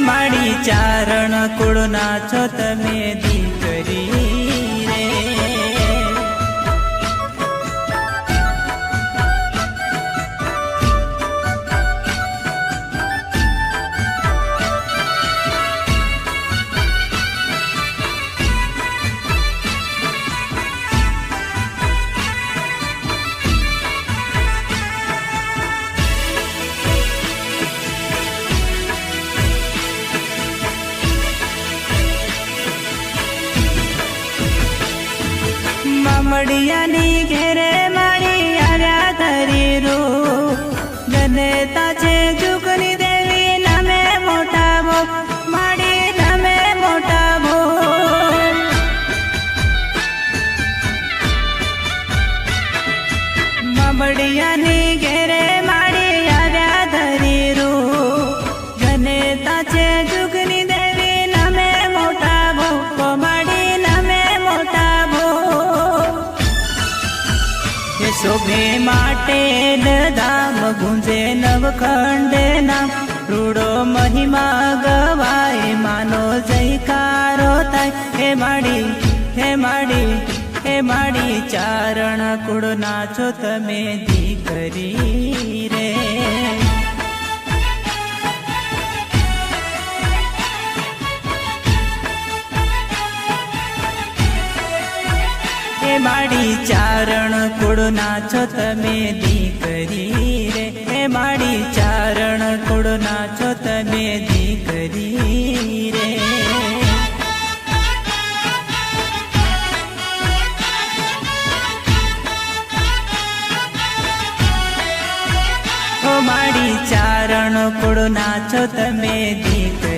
माड़ी चारण कुळ नाचो तमे दीकरी रे। मामडियानी घेरे माड़ी आर्या धरी रो जनता छे जुगनी देवी नमे मोटा भो माड़ी नमे मोटा भो। मामडियानी घेरे माड़ी आर्या धरी रो जनता छे जुगनी देवी नमे मोटा भो माड़ी नमे मोटा भो। शोभे माटे धाम गुंजे नवखंड नाम रूड़ो महिमा गवाय मानो जयकारो थाय। हे माड़ी हे माड़ी हे माड़ी चारण कुळ नाचो तमे दीकरी रे। हे माड़ी चारण कुळ नाचो तमे दीकरी रे। हे माड़ी चारण कुळ नाचो तमे दीकरी रे। ओ माड़ी चारण कुळ नाचो तमे दीकरी।